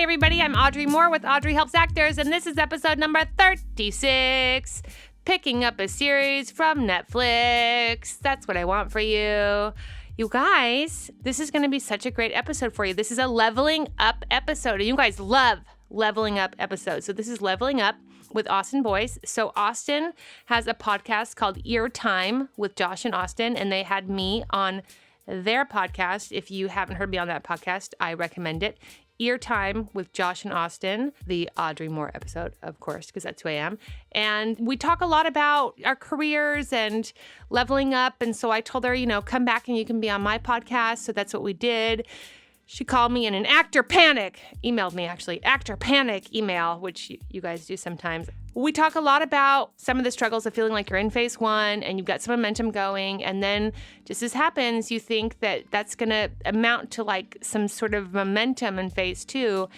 Hi, everybody. I'm Audrey Moore with Audrey Helps Actors, and this is episode number 36, picking up a series from Netflix. That's what I want for you. You guys, this is going to be such a great episode for you. This is a leveling up episode. You guys love leveling up episodes. So this is Leveling Up with Austin Boyce. So Austin has a podcast called Ear Time with Josh and Austin, and they had me on their podcast. If you haven't heard me on that podcast, I recommend it. Ear Time with Josh and Austin, the Audrey Moore episode, of course, because that's who I am. And we talk a lot about our careers and leveling up. And so I told her, come back and you can be on my podcast. So that's what we did. She called me in an actor panic, emailed me actually, actor panic email, which you guys do sometimes. We talk a lot about some of the struggles of feeling like you're in phase one and you've got some momentum going. And then just as happens, you think that that's going to amount to like some sort of momentum in phase two.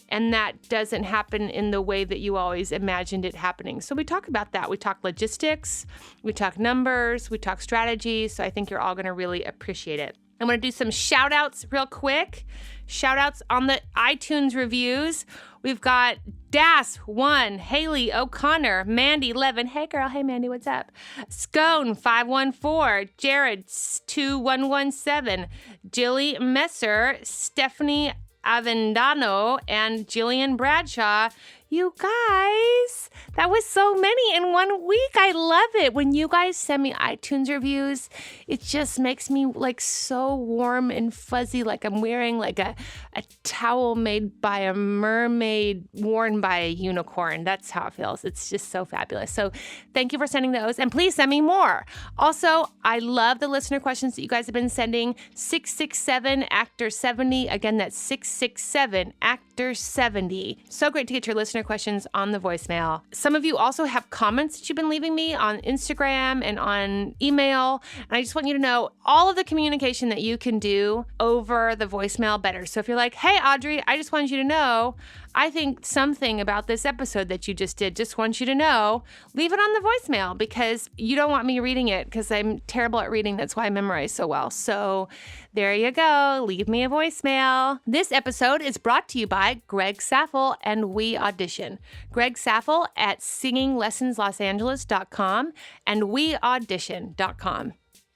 And that doesn't happen in the way that you always imagined it happening. So we talk about that. We talk logistics, we talk numbers, we talk strategy. So I think you're all going to really appreciate it. I'm going to do some shout outs real quick. Shout outs on the iTunes reviews. We've got Das1, Haley O'Connor, Mandy Levin. Hey girl, hey Mandy, what's up? Scone 514, Jared 2117, Jilly Messer, Stephanie Avendano, and Jillian Bradshaw. You guys, that was so many in 1 week. I love it. When you guys send me iTunes reviews, it just makes me like so warm and fuzzy, like I'm wearing like a towel made by a mermaid worn by a unicorn. That's how it feels. It's just so fabulous. So thank you for sending those, and please send me more. Also, I love the listener questions that you guys have been sending. 667-ACTOR-70. Again, that's 667-ACTOR-70. So great to get your listener questions on the voicemail. Some of you also have comments that you've been leaving me on Instagram and on email. And I just want you to know all of the communication that you can do over the voicemail better. So if you're like, hey, Audrey, I just wanted you to know, I think something about this episode that you just did, just want you to know, leave it on the voicemail because you don't want me reading it because I'm terrible at reading. That's why I memorize so well. So there you go. Leave me a voicemail. This episode is brought to you by Greg Saffel and We Audition. Greg Saffel at singinglessonslosangeles.com and weaudition.com.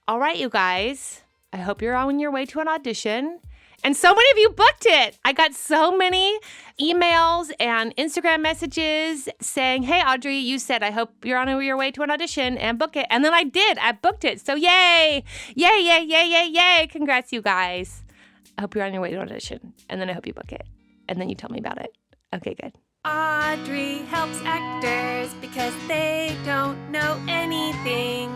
All right, you guys. I hope you're on your way to an audition. And so many of you booked it. I got so many emails and Instagram messages saying, hey, Audrey, you said, I hope you're on your way to an audition and book it. And then I did. I booked it. So yay. Yay, yay, yay, yay, yay. Congrats, you guys. I hope you're on your way to an audition. And then I hope you book it. And then you tell me about it. Okay, good. Audrey helps actors because they don't know anything.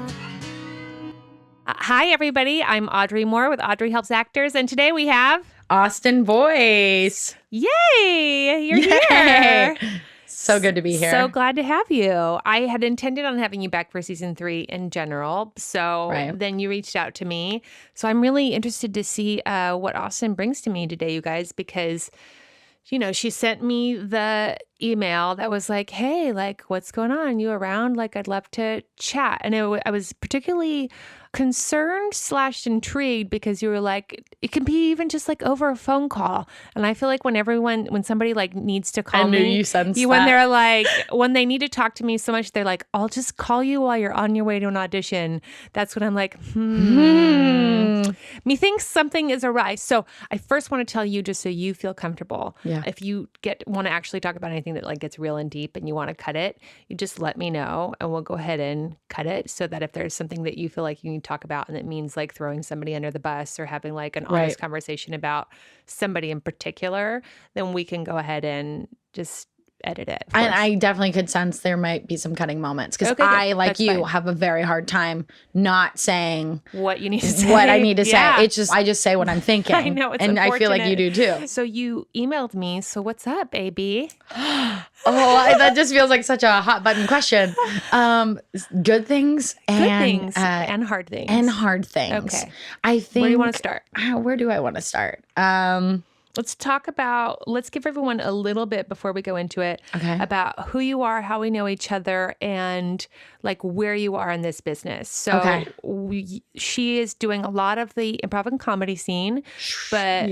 Hi, everybody. I'm Audrey Moore with Audrey Helps Actors. And today we have Austin Boyce. Yay! You're here. So good to be here. So glad to have you. I had intended on having you back for season 3 in general. So Then you reached out to me. So I'm really interested to see what Austin brings to me today, you guys, because she sent me the email that was like, hey, like, what's going on? You around? Like, I'd love to chat. And I was particularly concerned / intrigued because you were like, it can be even just like over a phone call. And I feel like when somebody like needs to call me, you sensed that. When they're like, when they need to talk to me so much, they're like, I'll just call you while you're on your way to an audition. That's when I'm like, methinks something is awry. So I first want to tell you, just so you feel comfortable, if you want to actually talk about anything that like gets real and deep and you want to cut it, you just let me know and we'll go ahead and cut it, so that if there's something that you feel like you need to talk about and it means like throwing somebody under the bus or having like an honest conversation about somebody in particular, then we can go ahead and just edit it. And I definitely could sense there might be some cutting moments because I, like That's you, fine. Have a very hard time not saying what you need to say. What I need to say. It's just I just say what I'm thinking. I know, it's and I feel like you do too. So you emailed me. So what's up, baby? That just feels like such a hot button question. Good things and hard things. And hard things. Okay. I think. Where do you want to start? Where do I want to start? let's give everyone a little bit before we go into it about who you are, how we know each other, and like where you are in this business. So she is doing a lot of the improv and comedy scene, but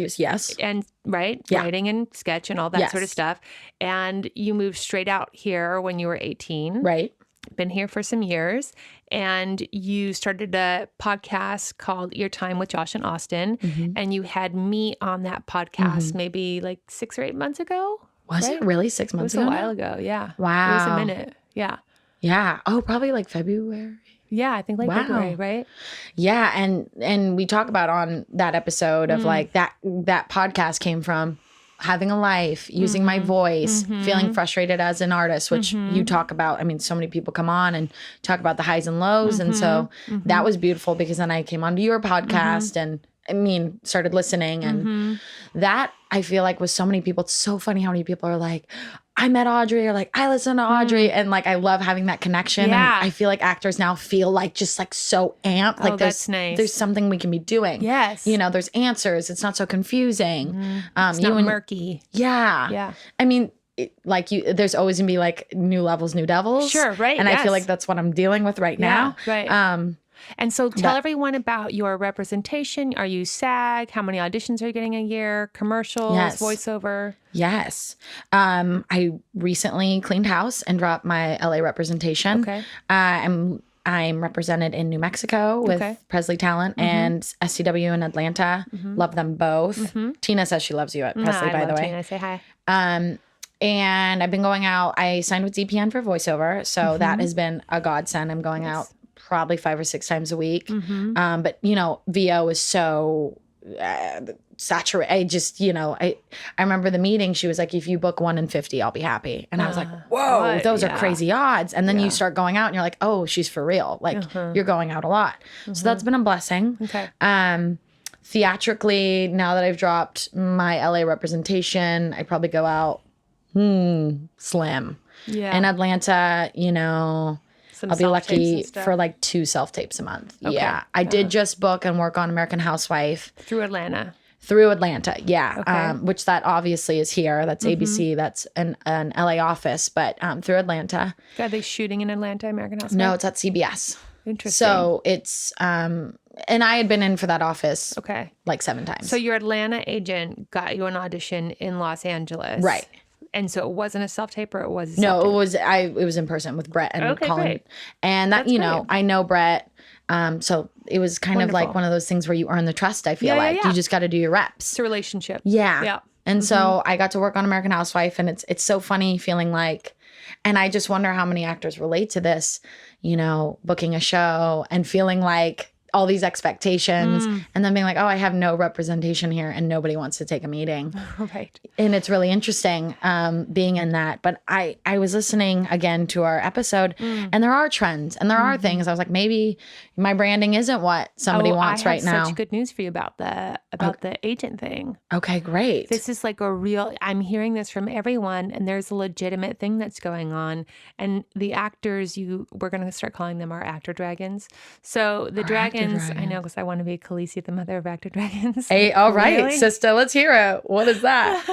and writing and sketch and all that sort of stuff. And you moved straight out here when you were 18. Right. Been here for some years, and you started a podcast called Ear Time with Josh and Austin, and you had me on that podcast maybe like 6 or 8 months ago. Was it really 6 months ago? It was a while ago, yeah. Wow. It was a minute, yeah. Yeah. Oh, probably like February. Yeah, I think like February, right? Yeah, and we talk about on that episode of like that podcast came from having a life, using my voice, feeling frustrated as an artist, which you talk about. I mean, so many people come on and talk about the highs and lows. And so that was beautiful because then I came onto your podcast and started listening. And that I feel like with so many people, it's so funny how many people are like, I met Audrey, or like, I listen to Audrey. And like, I love having that connection. Yeah. And I feel like actors now feel like just like so amped. Like that's nice. There's something we can be doing. Yes. There's answers. It's not so confusing. It's not murky. Yeah. Yeah. I mean, there's always gonna be like new levels, new devils. Sure, right. And I feel like that's what I'm dealing with right now. Right. And so tell everyone about your representation. Are you SAG? How many auditions are you getting a year? Commercials, voiceover? Yes. I recently cleaned house and dropped my LA representation. Okay. I'm represented in New Mexico with Presley Talent and SCW in Atlanta. Love them both. Tina says she loves you at Presley, by the way. Tina. Say hi. And I've been going out. I signed with DPN for voiceover. So that has been a godsend. I'm going out probably 5 or 6 times a week. But VO is so saturated. I just, I remember the meeting. She was like, if you book 1 in 50, I'll be happy. And I was like, whoa, those are crazy odds. And then you start going out and you're like, oh, she's for real. Like you're going out a lot. So that's been a blessing. Okay. Theatrically, now that I've dropped my LA representation, I probably go out slim. Yeah. In Atlanta, I'll be lucky for like 2 self-tapes a month. Okay. Yeah. I did just book and work on American Housewife. Through Atlanta. Yeah. Okay. Which that obviously is here. That's ABC. That's an LA office, but through Atlanta. Are they shooting in Atlanta, American Housewife? No, it's at CBS. Interesting. So it's, and I had been in for that office like 7 times. So your Atlanta agent got you an audition in Los Angeles. Right. And so it wasn't a self-tape, or it was a No, it was in person with Brett and Colin. Great. And that, I know Brett. So it was kind of like one of those things where you earn the trust, I feel like. You just got to do your reps. It's a relationship. Yeah. And so I got to work on American Housewife, and it's so funny feeling like, and I just wonder how many actors relate to this, booking a show and feeling like all these expectations and then being like, oh, I have no representation here and nobody wants to take a meeting. Right. And it's really interesting being in that. But I was listening again to our episode and there are trends and there are things. I was like, maybe my branding isn't what somebody wants right now. I have such good news for you about the agent thing. Okay, great. This is like I'm hearing this from everyone, and there's a legitimate thing that's going on. And the actors, we're going to start calling them our actor dragons. So the dragons, I know, because I want to be Khaleesi, the mother of actor dragons. Hey, all right, really? Sister, let's hear it. What is that?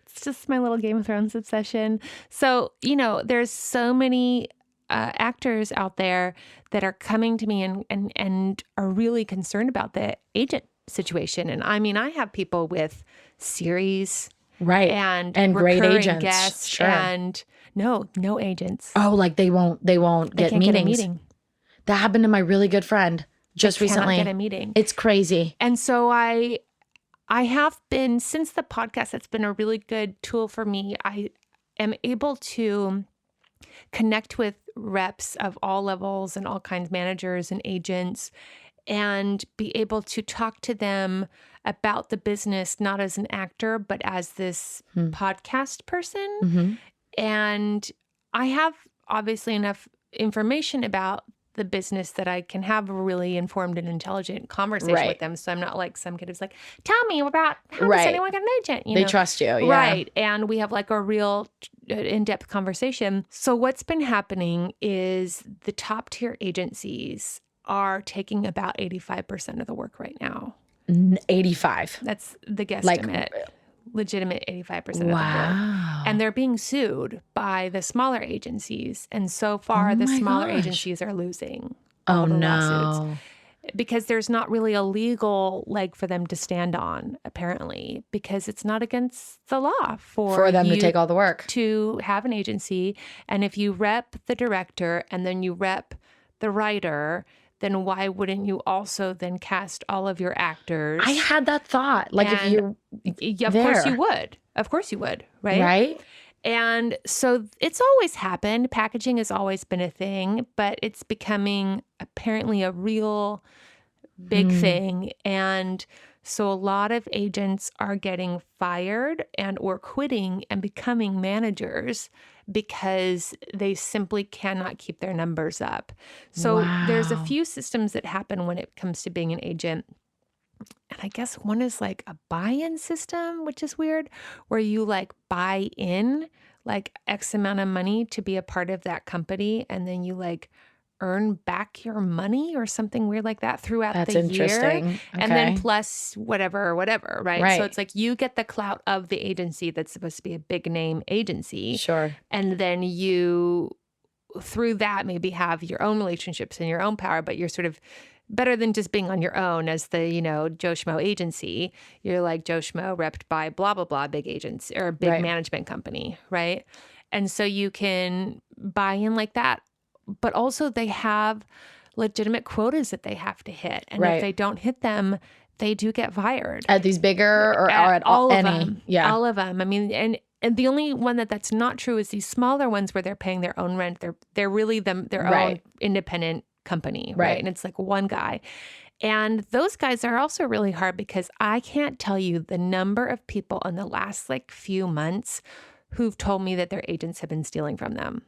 It's just my little Game of Thrones obsession. So, there's so many actors out there that are coming to me and are really concerned about the agent situation. And I mean, I have people with series, right, and great agents, guests, sure. And no agents. Oh, like they won't get can't meetings. Get a meeting. That happened to my really good friend just recently. Get a meeting. It's crazy. And so I have been, since the podcast, it's been a really good tool for me. I am able to connect with reps of all levels and all kinds, managers and agents, and be able to talk to them about the business, not as an actor, but as this podcast person. And I have obviously enough information about the business that I can have a really informed and intelligent conversation with them. So I'm not like some kid who's like, tell me about how does anyone get an agent? They trust you. Yeah. Right. And we have like a real in-depth conversation. So what's been happening is the top tier agencies are taking about 85% of the work right now. 85. That's the guesstimate. legitimate 85% of the board. And they're being sued by the smaller agencies. And so far, the smaller agencies are losing all the lawsuits. Because there's not really a legal leg for them to stand on, apparently, because it's not against the law for them to take all the work. To have an agency. And if you rep the director and then you rep the writer, then why wouldn't you also then cast all of your actors? I had that thought. Like, if you're Of course you would, right? Right. And so it's always happened. Packaging has always been a thing, but it's becoming apparently a real big thing. And so a lot of agents are getting fired and or quitting and becoming managers because they simply cannot keep their numbers up. So there's a few systems that happen when it comes to being an agent. And I guess one is like a buy-in system, which is weird, where you like buy in like X amount of money to be a part of that company. And then you like earn back your money or something weird like that throughout the year. That's interesting. And then plus whatever, right? So it's like you get the clout of the agency that's supposed to be a big name agency. Sure. And then you, through that, maybe have your own relationships and your own power, but you're sort of better than just being on your own as the, Joe Schmo agency. You're like Joe Schmo repped by blah, blah, blah, big agency or big management company, right? And so you can buy in like that. But also they have legitimate quotas that they have to hit. And if they don't hit them, they do get fired. At these bigger or at all any? Of them. Yeah. All of them. I mean, and the only one that's not true is these smaller ones where they're paying their own rent. They're really their own independent company, right? And it's like one guy. And those guys are also really hard because I can't tell you the number of people in the last like few months who've told me that their agents have been stealing from them.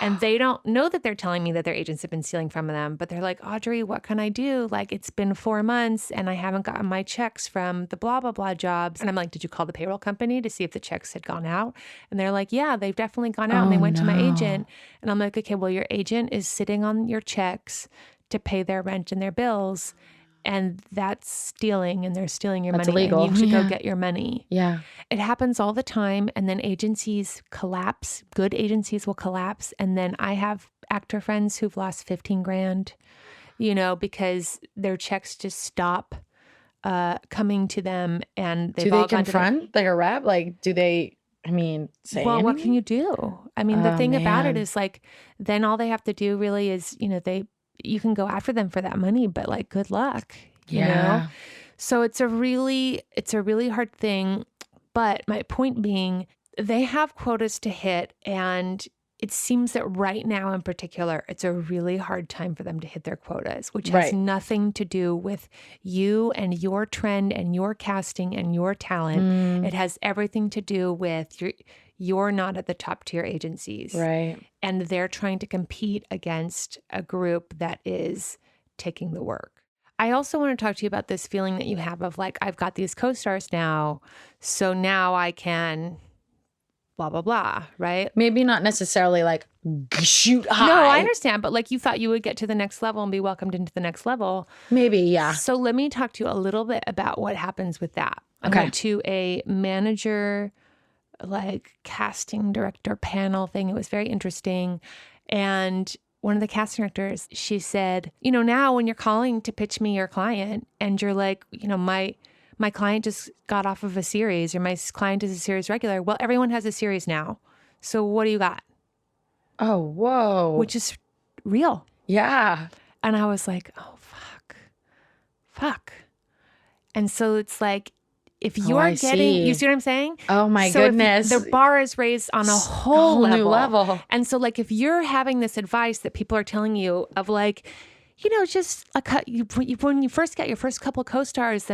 And they don't know that they're telling me that their agents have been stealing from them, but they're like, Audrey, what can I do? Like, it's been 4 months and I haven't gotten my checks from the blah, blah, blah jobs. And I'm like, did you call the payroll company to see if the checks had gone out? And they're like, yeah, they've definitely gone out. And they went to my agent. And I'm like, okay, well, your agent is sitting on your checks to pay their rent and their bills. And that's stealing, and they're stealing your money. Illegal. And you should go get your money. Yeah. It happens all the time. And then agencies collapse. Good agencies will collapse. And then I have actor friends who've lost 15 grand, because their checks just stop coming to them. And they've all gone confront like a rep? Like, do they, say well, anything? what can you do? The thing about it is like, then all they have to do really is, you can go after them for that money, but like, good luck, you know? So it's a really hard thing. But my point being, they have quotas to hit. And it seems that right now in particular, it's a really hard time for them to hit their quotas, which has nothing to do with you and your trend and your casting and your talent. It has everything to do with you're not at the top tier agencies. Right. And they're trying to compete against a group that is taking the work. I also want to talk to you about this feeling that you have of like, I've got these CoStars now, so now I can blah, blah, blah, right? Maybe not necessarily like shoot high. No, I understand. But like you thought you would get to the next level and be welcomed into the next level. Maybe, yeah. So let me talk to you a little bit about what happens with that. I Okay. went to a manager like casting director panel thing. It was very interesting. And one of the casting directors, she said, now when you're calling to pitch me your client and you're like, my client just got off of a series or my client is a series regular. Well, everyone has a series now. So what do you got? Oh, whoa. Which is real. Yeah. And I was like, oh, fuck. And so it's like, if you're getting, you see what I'm saying? Oh my goodness. The bar is raised on a whole new level. And so like, if you're having this advice that people are telling you of like, just when you first get your first couple of CoStars,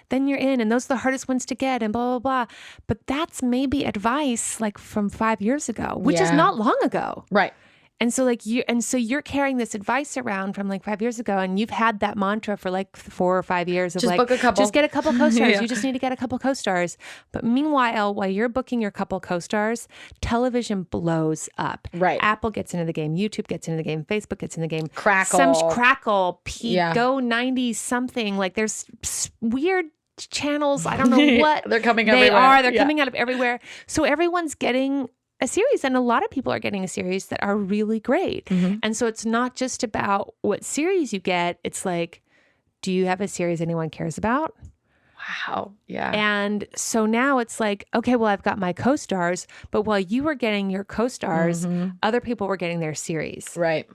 then you're in, and those are the hardest ones to get, and blah, blah, blah. But that's maybe advice like from 5 years ago, which is not long ago. Right. And so you're carrying this advice around from like 5 years ago, and you've had that mantra for like 4 or 5 years of just like, book a couple. Just get a couple CoStars. Yeah. You just need to get a couple CoStars. But meanwhile, while you're booking your couple CoStars, television blows up. Right. Apple gets into the game. YouTube gets into the game. Facebook gets in the game. Crackle. Crackle. Go 90 something. Like there's weird channels. I don't know what They're coming they everywhere. are. They're Yeah. coming out of everywhere. So everyone's getting a series, and a lot of people are getting a series that are really great. Mm-hmm. And so it's not just about what series you get. It's like, do you have a series anyone cares about? Wow. Yeah. And so now it's like, okay, well, I've got my CoStars, but while you were getting your CoStars, other people were getting their series. Right.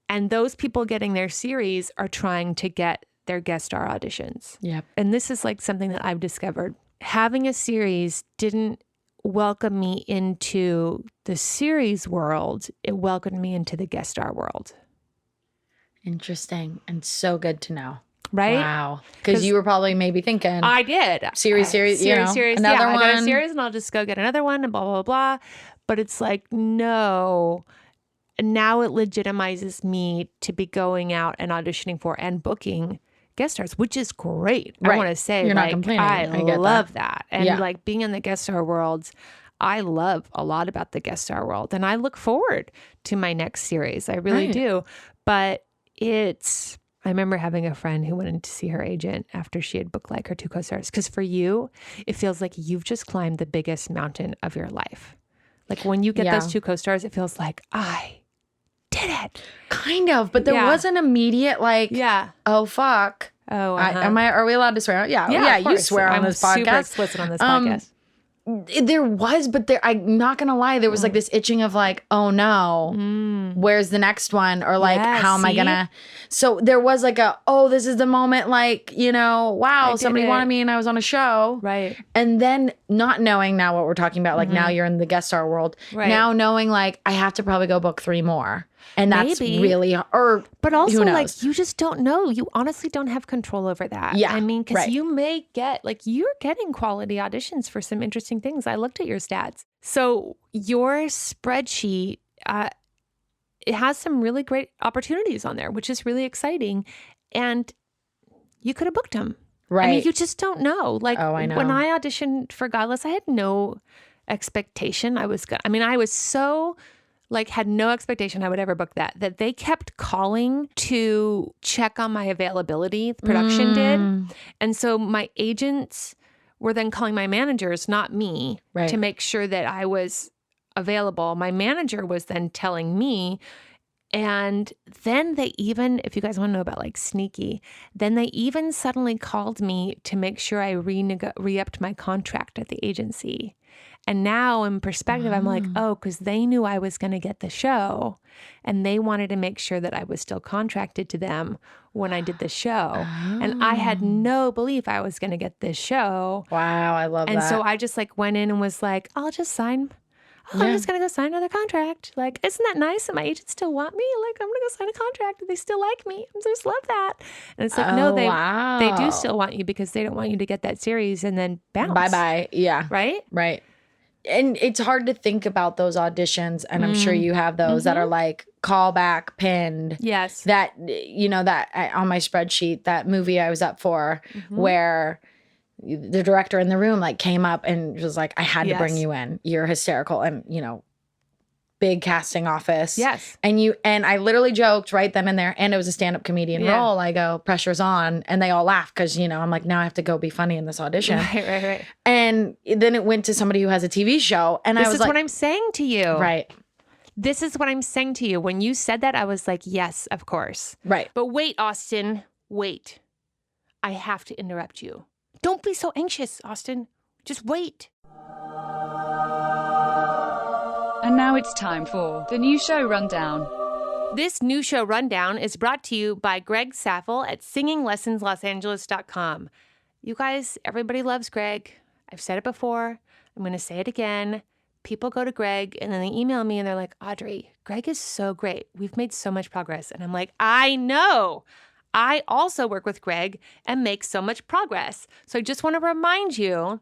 And those people getting their series are trying to get their guest star auditions. Yep. And this is like something that I've discovered. Having a series didn't welcome me into the series world. It welcomed me into the guest star world. Interesting. And good to know. Right? Wow. Because you were probably maybe thinking, I did. series, series, another yeah, one. I got a series and I'll just go get another one and blah, blah, blah. But it's like, no. Now it legitimizes me to be going out and auditioning for and booking guest stars, which is great. Right. I want to say, You're not like, complaining. I get love that. And Yeah. like being in the guest star world, I love a lot about the guest star world. And I look forward to my next series. I really Right. do. But I remember having a friend who went in to see her agent after she had booked like her 2 co-stars. Because for you, it feels like you've just climbed the biggest mountain of your life. Like when you get Yeah. those 2 co-stars, it feels like I did it. Kind of, but there Yeah. was an immediate like, Yeah. oh fuck. Oh, Are we allowed to swear? Yeah. Yeah, Yeah. of You course. swear on I'm this super podcast. explicit on this podcast. There was, but I'm not going to lie. There was like this itching of like, oh no, where's the next one? Or like, Yeah, how am I see? going to? So there was like this is the moment, like, wow, did somebody it. wanted me and I was on a show. Right. And then not knowing now what we're talking about, like now you're in the guest star world. Right. Now knowing like I have to probably go book 3 more. And that's Maybe. really, or But also, who knows? like, you just don't know. You honestly don't have control over that. Yeah, I mean, because right. you may get, like, you're getting quality auditions for some interesting things. I looked at your stats. So your spreadsheet, it has some really great opportunities on there, which is really exciting. And you could have booked them. Right. I mean, you just don't know. Like, Oh, I know. when I auditioned for Godless, I had no expectation I was so... like had no expectation I would ever book that they kept calling to check on my availability. The production did. And so my agents were then calling my managers, not me, Right. to make sure that I was available. My manager was then telling me. And then they even, if you guys want to know about like sneaky, then they even suddenly called me to make sure I re-upped my contract at the agency. And now in perspective, I'm like, oh, because they knew I was going to get the show and they wanted to make sure that I was still contracted to them when I did the show. And I had no belief I was going to get this show. Wow, I love And that. so I just like went in and was like, I'll just sign. I'm just going to go sign another contract. Like, isn't that nice that my agents still want me? Like, I'm going to go sign a contract and they still like me. I just love that. And it's like, no, they do still want you because they don't want you to get that series and then bounce. Bye-bye. Yeah. Right? Right. And it's hard to think about those auditions, and I'm sure you have those that are like callback pinned. Yes. That, on my spreadsheet, that movie I was up for where the director in the room like came up and was like, I had to bring you in. You're hysterical. And, big casting office. Yes. And I literally joked right then and there, and it was a stand-up comedian role. I go, pressure's on. And they all laugh because, I'm like, now I have to go be funny in this audition. Right. And then it went to somebody who has a TV show. And I This was is like, what I'm saying to you. right, This is what I'm saying to you. When you said that, I was like, yes, of course. right. But wait, Austin, wait. I have to interrupt you. Don't be so anxious, Austin. Just wait. And now it's time for the new show rundown. This new show rundown is brought to you by Greg Saffel at singinglessonslosangeles.com. You guys, everybody loves Greg. I've said it before. I'm going to say it again. People go to Greg and then they email me and they're like, Audrey, Greg is so great. We've made so much progress. And I'm like, I know. I also work with Greg and make so much progress. So I just want to remind you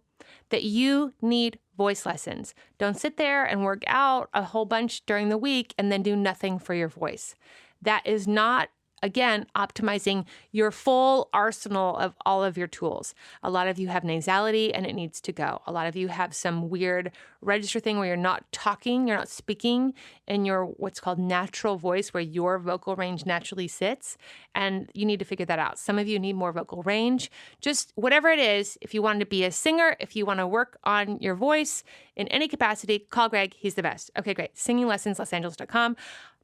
that you need voice lessons. Don't sit there and work out a whole bunch during the week and then do nothing for your voice. That is not again, optimizing your full arsenal of all of your tools. A lot of you have nasality and it needs to go. A lot of you have some weird register thing where you're not talking, you're not speaking in your what's called natural voice, where your vocal range naturally sits, and you need to figure that out. Some of you need more vocal range. Just whatever it is, if you want to be a singer, if you want to work on your voice in any capacity, call Greg. He's the best. Okay, great. SingingLessonsLosAngeles.com.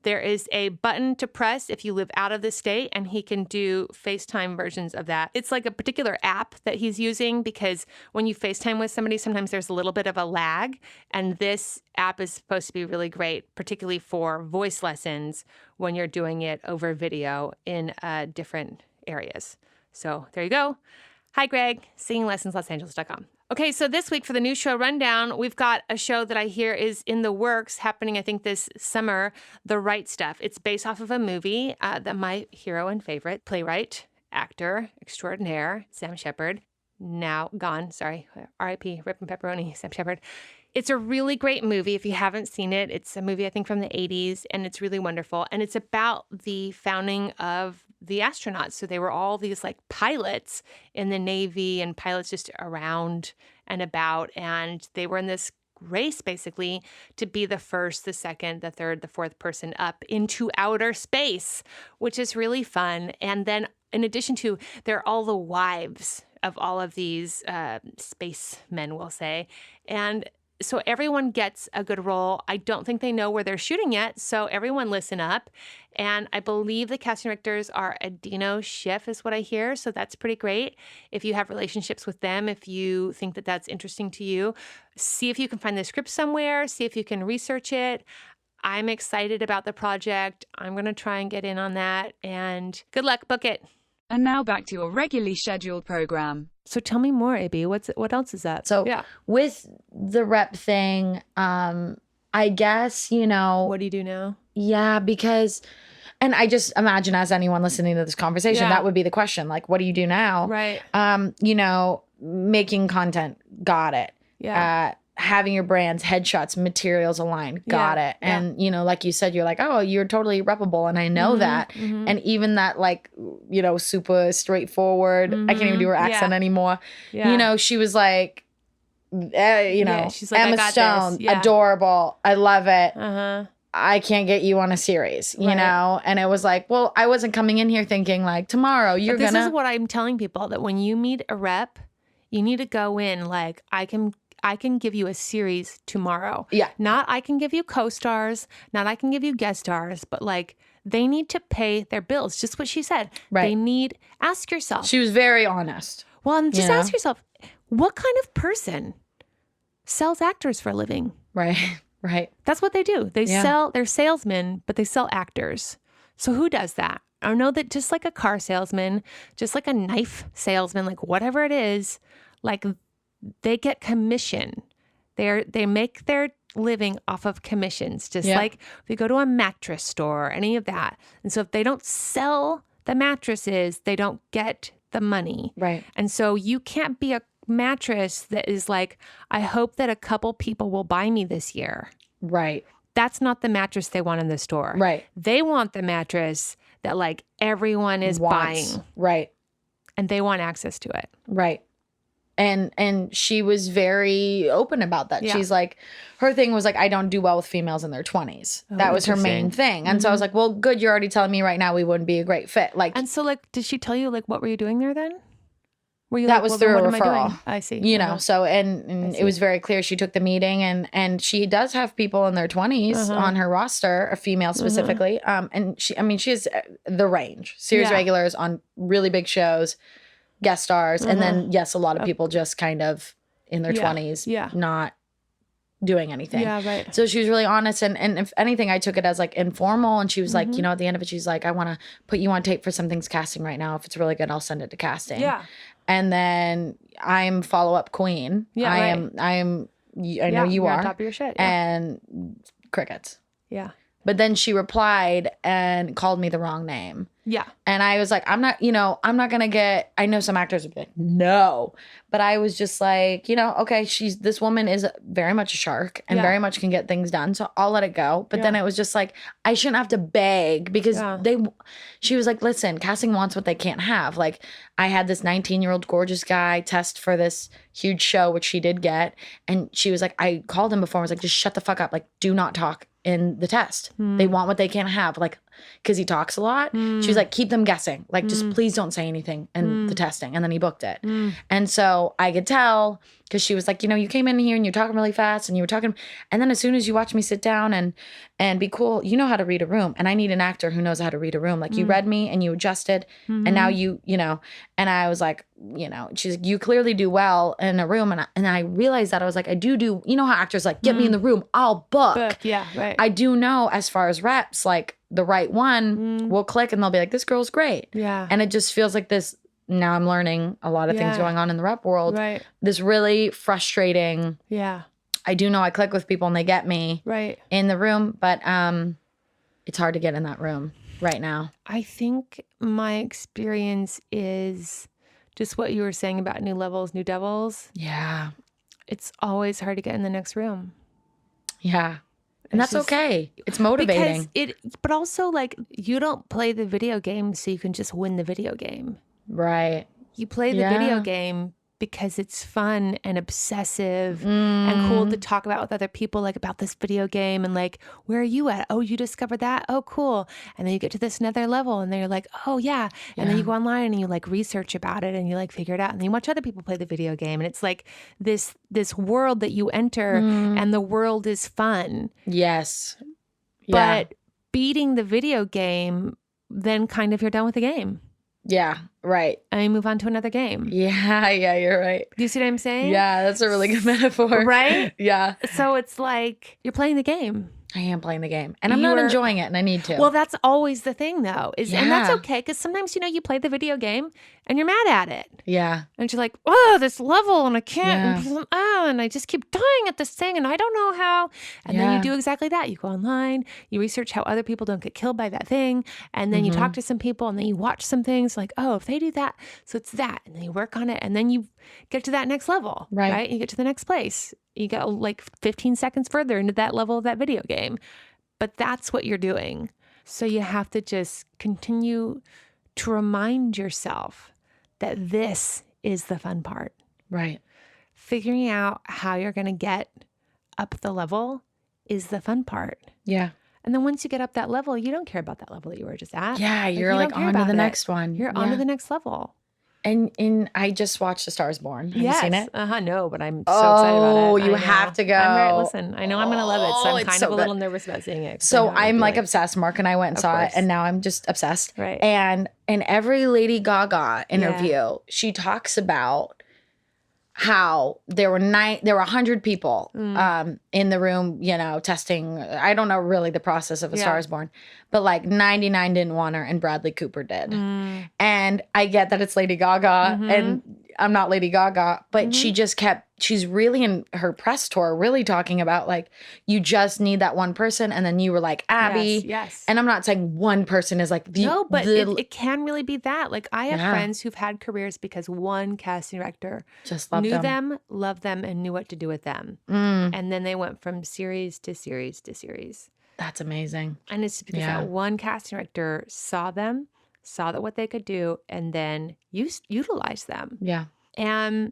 There is a button to press if you live out of the state, and he can do FaceTime versions of that. It's like a particular app that he's using, because when you FaceTime with somebody, sometimes there's a little bit of a lag, and this app is supposed to be really great, particularly for voice lessons when you're doing it over video in different areas. So there you go. Hi, Greg, SingingLessonsLosAngeles.com. Okay, so this week for the new show rundown, we've got a show that I hear is in the works, happening, I think, this summer, The Right Stuff. It's based off of a movie that my hero and favorite, playwright, actor extraordinaire, Sam Shepard, now gone, sorry, R.I.P., Rip and Pepperoni, Sam Shepard. It's a really great movie. If you haven't seen it, it's a movie, I think, from the 80s, and it's really wonderful. And it's about the founding of the astronauts. So they were all these like pilots in the Navy and pilots just around and about. And they were in this race basically to be the first, the second, the third, the fourth person up into outer space, which is really fun. And then in addition to, they're all the wives of all of these spacemen, we'll say. And so everyone gets a good role. I don't think they know where they're shooting yet, so everyone listen up. And I believe the casting directors are Adino Schiff is what I hear, so that's pretty great. If you have relationships with them, if you think that that's interesting to you, see if you can find the script somewhere, see if you can research it. I'm excited about the project. I'm going to try and get in on that, and good luck. Book it. And now back to your regularly scheduled program. So tell me more, AB. What else is that? So with the rep thing, I guess, What do you do now? Yeah, because, and I just imagine as anyone listening to this conversation, that would be the question. Like, what do you do now? Right. Making content. Got it. Yeah. Having your brands, headshots, materials aligned. Got it. And, like you said, you're like, oh, you're totally reppable. And I know that. Mm-hmm. And even that, like, super straightforward, I can't even do her accent anymore. Yeah. She was like, she's like, Emma Stone, adorable. I love it. Uh-huh. I can't get you on a series, you know? And it was like, well, I wasn't coming in here thinking like, tomorrow you're going to. This is what I'm telling people, that when you meet a rep, you need to go in like, I can give you a series tomorrow. Yeah. Not I can give you CoStars, not I can give you guest stars, but like they need to pay their bills. Just what she said. Right. Ask yourself. She was very honest. Well, and just ask yourself, what kind of person sells actors for a living? Right. Right. That's what they do. They're salesmen, but they sell actors. So who does that? I know that just like a car salesman, just like a knife salesman, like whatever it is, like they get commission. They make their living off of commissions, just like if you go to a mattress store or any of that. And so if they don't sell the mattresses, they don't get the money. Right. And so you can't be a mattress that is like, I hope that a couple people will buy me this year. Right. That's not the mattress they want in the store. Right. They want the mattress that like everyone is buying. Right. And they want access to it. Right. And she was very open about that. Yeah. She's like, her thing was like, I don't do well with females in their 20s. Oh, that was her main thing. And so I was like, well, good. You're already telling me right now we wouldn't be a great fit. Like, and so like, did she tell you like, what were you doing there then? Were you that like, was well, through what a am I referral. doing? I see. You know, so, and it was very clear. She took the meeting and she does have people in their 20s on her roster, a female specifically. And she has the range, series regulars on really big shows, guest stars. And then, yes, a lot of people just kind of in their 20s, not doing anything. Yeah, right. So she was really honest. And if anything, I took it as like informal. And she was like, at the end of it, she's like, I want to put you on tape for something's casting right now. If it's really good, I'll send it to casting. Yeah. And then I'm follow-up queen. Yeah, I know you you're are. on top of your shit. And crickets. Yeah. But then she replied and called me the wrong name. Yeah. And I was like, I'm not going to get, I know some actors would be like, no. But I was just like, okay, this woman is very much a shark and very much can get things done. So I'll let it go. But then it was just like, I shouldn't have to beg because she was like, listen, casting wants what they can't have. Like I had this 19-year-old gorgeous guy test for this huge show, which she did get. And she was like, I called him before. I was like, just shut the fuck up. Like, do not talk in the test. They want what they can't have. Like, because he talks a lot. She was like, keep them guessing. Like, just please don't say anything in the testing. And then he booked it. And so I could tell because she was like, you came in here and you're talking really fast and you were talking. And then as soon as you watch me sit down and be cool, you know how to read a room. And I need an actor who knows how to read a room. Like you read me and you adjusted and now you and I was like, she's like, you clearly do well in a room. And I realized that I was like, I do, how actors like, get me in the room, I'll book. Yeah, right. I do know as far as reps, like the right one will click and they'll be like, this girl's great. Yeah. And it just feels like this. Now I'm learning a lot of things going on in the rep world. Right. This really frustrating. Yeah. I do know I click with people and they get me in the room, but it's hard to get in that room right now. I think my experience is just what you were saying about new levels, new devils. Yeah. It's always hard to get in the next room. Yeah. And that's okay. It's motivating. But also like you don't play the video game so you can just win the video game. Right. You play the video game because it's fun and obsessive and cool to talk about with other people, like about this video game and like, where are you at? Oh, you discovered that? Oh, cool. And then you get to this another level and then you're like, oh yeah. And then you go online and you like research about it and you like figure it out and then you watch other people play the video game. And it's like this world that you enter and the world is fun. Yes. Yeah. But beating the video game, then kind of you're done with the game. Yeah, right. And you move on to another game. Yeah, you're right. Do you see what I'm saying? Yeah, that's a really good metaphor. Right? Yeah. So it's like you're playing the game. I am playing the game. And I'm not enjoying it and I need to. Well, that's always the thing though. And that's okay because sometimes, you play the video game and you're mad at it. Yeah. And you're like, oh, this level and I can't. And I just keep dying at this thing and I don't know how. And then you do exactly that. You go online, you research how other people don't get killed by that thing. And then you talk to some people and then you watch some things like, oh, if they do that, so it's that. And then you work on it and then you get to that next level. Right? You get to the next place. You go like 15 seconds further into that level of that video game. But that's what you're doing. So you have to just continue to remind yourself that this is the fun part. Right. Figuring out how you're going to get up the level is the fun part. Yeah. And then once you get up that level, you don't care about that level that you were just at. Yeah, you're like on to the next one. You're on to the next level. And I just watched A Star Is Born. Have you seen it? No, but I'm so excited about it. Oh, you have to go. Listen, I know I'm going to love it, so I'm kind of a little nervous about seeing it. So I'm like obsessed. Mark and I went and saw it, and now I'm just obsessed. Right. And in every Lady Gaga interview, she talks about how there were 100 people in the room, testing. I don't know really the process of A Star Is Born, but like 99 didn't want her and Bradley Cooper did. And I get that it's Lady Gaga and I'm not Lady Gaga, but she's really in her press tour really talking about like, you just need that one person. And then you were like, Abby. Yes. And I'm not saying one person is like no, but it can really be that. Like I have friends who've had careers because one casting director just knew them, loved them, and knew what to do with them. And then they went from series to series to series. That's amazing. And it's because that one casting director saw them, saw that what they could do, and then utilized them. Yeah. And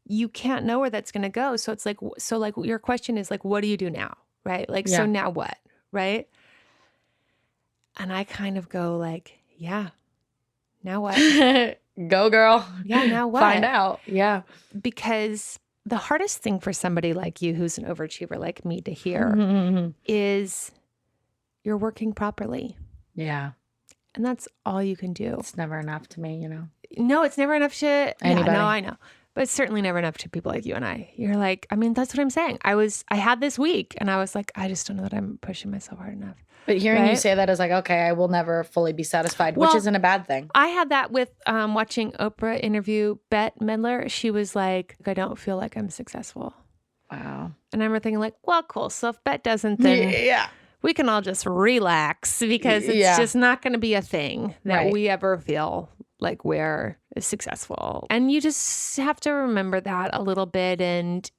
you can't know where that's going to go. So it's like, your question is like, what do you do now? Right? Like, so now what? Right? And I kind of go like, now what? Go girl. Yeah, now what? Find out. Yeah. Because the hardest thing for somebody like you who's an overachiever like me to hear is you're working properly. Yeah. And that's all you can do. It's never enough to me, No, it's never enough to anybody. Yeah, no, I know. But it's certainly never enough to people like you and I. You're like, I mean, that's what I'm saying. I had this week and I was like, I just don't know that I'm pushing myself hard enough. But hearing you say that is like, okay, I will never fully be satisfied, which isn't a bad thing. I had that with watching Oprah interview Bette Midler. She was like, I don't feel like I'm successful. Wow. And I remember thinking like, well, cool. So if Bette doesn't, then we can all just relax because it's just not going to be a thing that we ever feel like we're successful. And you just have to remember that a little bit, and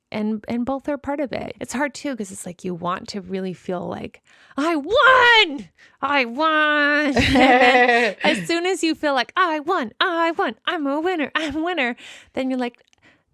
both are part of it. It's hard too, because it's like you want to really feel like, I won. As soon as you feel like, I won, I'm a winner, then you're like,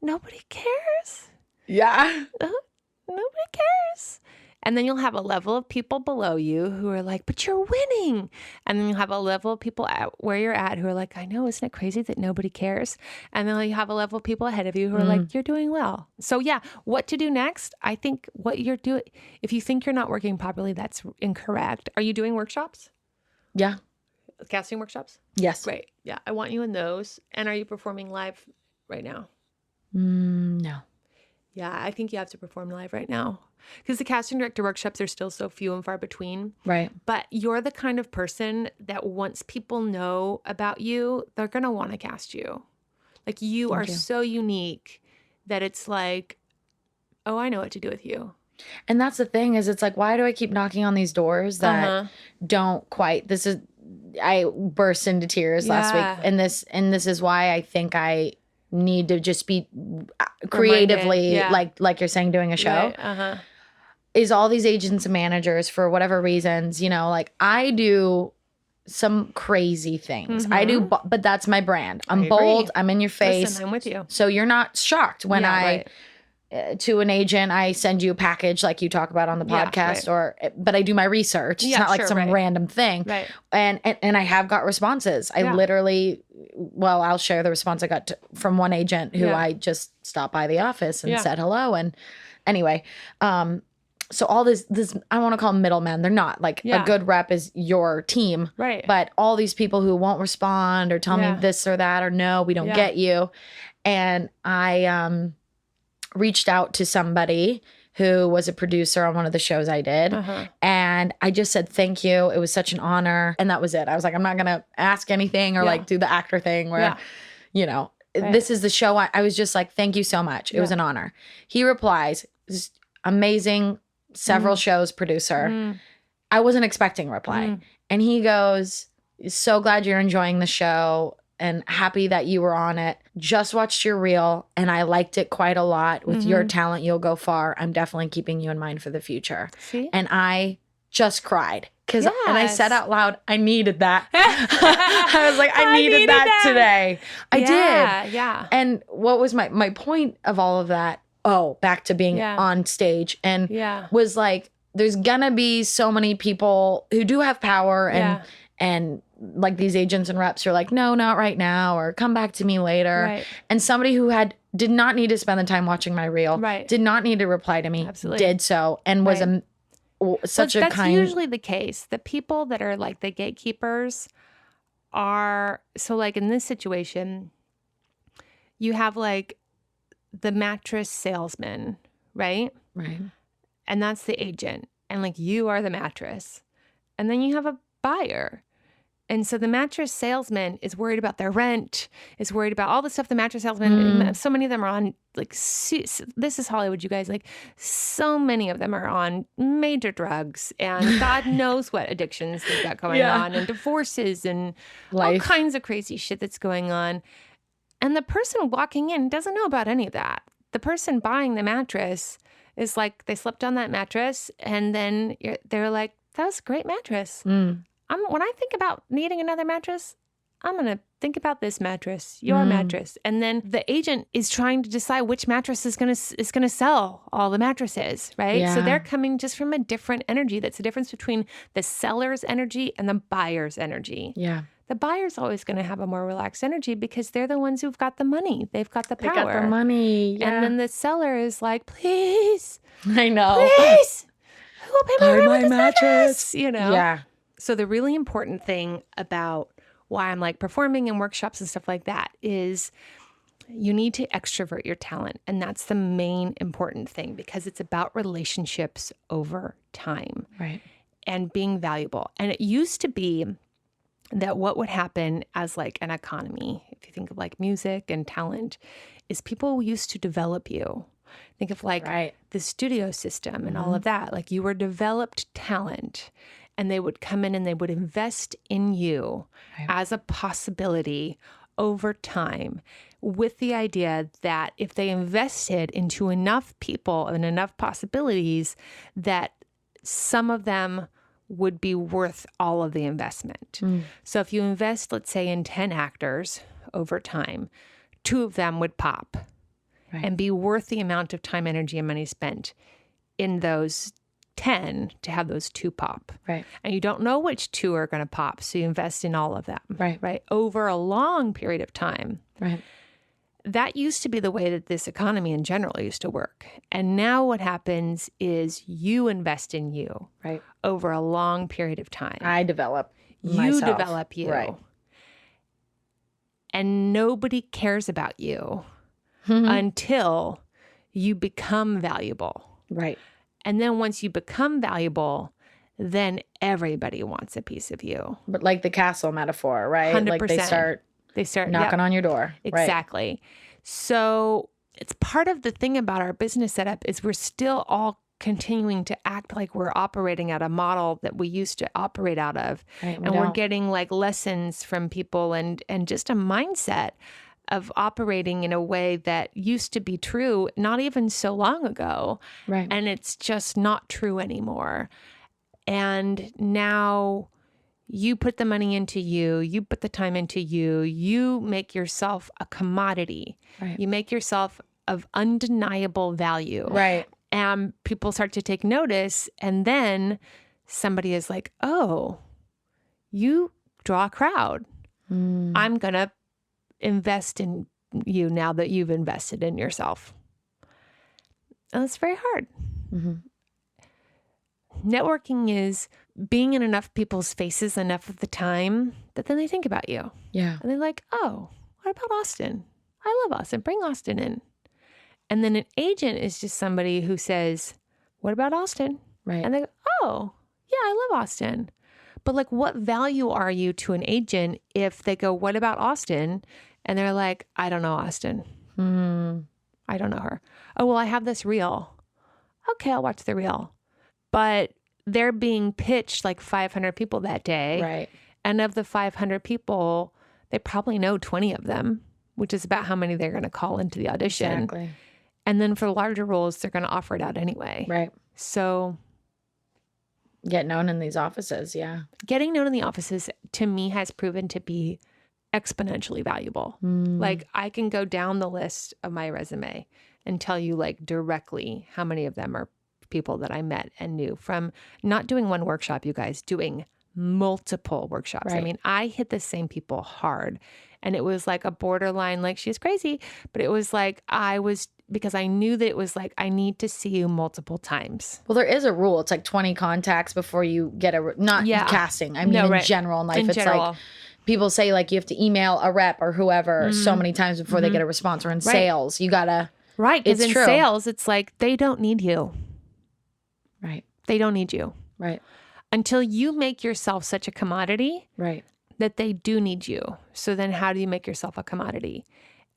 nobody cares. Yeah. Nobody cares. And then you'll have a level of people below you who are like, but you're winning. And then you'll have a level of people at where you're at who are like, I know, isn't it crazy that nobody cares? And then you have a level of people ahead of you who are like, you're doing well. So yeah, what to do next? I think what you're doing, if you think you're not working properly, that's incorrect. Are you doing workshops? Yeah. Casting workshops? Yes. Great. Yeah, I want you in those. And are you performing live right now? No. Yeah, I think you have to perform live right now. Because the casting director workshops are still so few and far between. Right. But you're the kind of person that once people know about you, they're going to want to cast you. Like you are so unique that it's like, oh, I know what to do with you. And that's the thing is, it's like, why do I keep knocking on these doors that don't quite, I burst into tears last week. And this is why I think I need to just be creatively, like you're saying, doing a show. Right. Is all these agents and managers, for whatever reasons, like I do some crazy things. I do, but that's my brand. I'm bold. I'm in your face. Listen, I'm with you. So you're not shocked when to an agent, I send you a package like you talk about on the podcast, but I do my research. It's not like some random thing. Right. And I have got responses. I literally, I'll share the response I got from one agent who I just stopped by the office and said hello. And anyway, so all this, I want to call them middlemen. They're not. Like a good rep is your team. Right. But all these people who won't respond or tell me this or that or no, we don't get you. And I reached out to somebody who was a producer on one of the shows I did. And I just said, thank you. It was such an honor. And that was it. I was like, I'm not going to ask anything or like do the actor thing where, this is the show. I was just like, thank you so much. It was an honor. He replies, amazing, several shows producer. I wasn't expecting a reply. And he goes, so glad you're enjoying the show and happy that you were on it. Just watched your reel and I liked it quite a lot. With your talent, you'll go far. I'm definitely keeping you in mind for the future. See? And I just cried and I said out loud, I needed that. I was like, I needed that today. I did. Yeah. And what was my point of all of that? Oh, back to being on stage and was like, there's gonna be so many people who do have power and like these agents and reps are like, no, not right now, or come back to me later. Right. And somebody who did not need to spend the time watching my reel, did not need to reply to me, did so, and was such a kind. That's usually the case. The people that are like the gatekeepers are, so like in this situation, you have like the mattress salesman, right? Right. And that's the agent. And like you are the mattress. And then you have a buyer. And so the mattress salesman is worried about their rent, is worried about all the stuff the mattress salesman, so many of them are on, like, this is Hollywood, you guys, like, so many of them are on major drugs and God knows what addictions they've got going on and divorces and all kinds of crazy shit that's going on. And the person walking in doesn't know about any of that. The person buying the mattress is like, they slept on that mattress and then they're like, that was a great mattress. When I think about needing another mattress, I'm going to think about this mattress, your mattress. And then the agent is trying to decide which mattress is going to sell all the mattresses, right? Yeah. So they're coming just from a different energy. That's the difference between the seller's energy and the buyer's energy. Yeah. The buyer's always going to have a more relaxed energy because they're the ones who've got the money. They've got the power. They got the money. Yeah. And then the seller is like, please. I know. Please. Who will pay my rent with this mattress? mattress? You know? Yeah. So the really important thing about why I'm like performing in workshops and stuff like that is you need to extrovert your talent. And that's the main important thing because it's about relationships over time. Right. And being valuable. And it used to be that what would happen as like an economy, if you think of like music and talent, is people used to develop you. Think of like Right. the studio system and all of that. Like you were developed talent and they would come in and they would invest in you as a possibility over time with the idea that if they invested into enough people and enough possibilities, that some of them would be worth all of the investment. So if you invest, let's say, in 10 actors over time, 2 of them would pop and be worth the amount of time, energy, and money spent in those 10 to have those 2 pop. Right. And you don't know which 2 are going to pop, so you invest in all of them. Right. Over a long period of time. Right. That used to be the way that this economy in general used to work. And now what happens is you invest in you Right. over a long period of time. I develop You myself. develop you. Right. And nobody cares about you until you become valuable. Right. And then once you become valuable, then everybody wants a piece of you. But like the castle metaphor, right? Like 100%. they start Yep. knocking on your door. Right. Exactly. So it's part of the thing about our business setup is we're still all continuing to act like we're operating at a model that we used to operate out of. Right, we And we're don't. getting like lessons from people and just a mindset of operating in a way that used to be true not even so long ago. Right. And it's just not true anymore. And now you put the money into you, you put the time into you, you make yourself a commodity. Right. You make yourself of undeniable value. Right. And people start to take notice. And then somebody is like, oh, you draw a crowd. I'm going to invest in you now that you've invested in yourself. And it's very hard. Networking is being in enough people's faces enough of the time that then they think about you. Yeah. And they're like, oh, what about Austin? I love Austin. Bring Austin in. And then an agent is just somebody who says, what about Austin? Right. And they go, oh, yeah, I love Austin. But like, what value are you to an agent if they go, what about Austin? And they're like, I don't know Austin. I don't know her. Oh, well, I have this reel. Okay, I'll watch the reel. But they're being pitched like 500 people that day. Right. And of the 500 people, they probably know 20 of them, which is about how many they're going to call into the audition. Exactly. And then for larger roles, they're going to offer it out anyway. Right. So Get known in these offices. Yeah. getting known in the offices to me has proven to be exponentially valuable. Like I can go down the list of my resume and tell you like directly how many of them are people that I met and knew from not doing one workshop, you guys, doing multiple workshops. I Right. mean, I hit the same people hard and it was like a borderline, like she's crazy, but it was like because I knew that it was like, I need to see you multiple times. Well, there is a rule. It's like 20 contacts before you get not Yeah. casting. I mean, No, in right. general in life, In it's general. like people say like you have to email a rep or whoever so many times before they get a response. Or in sales, you gotta. Right. Because It's in true. sales, it's like, they don't need you. Right. They don't need you. Right. Until you make yourself such a commodity Right. that they do need you. So then how do you make yourself a commodity?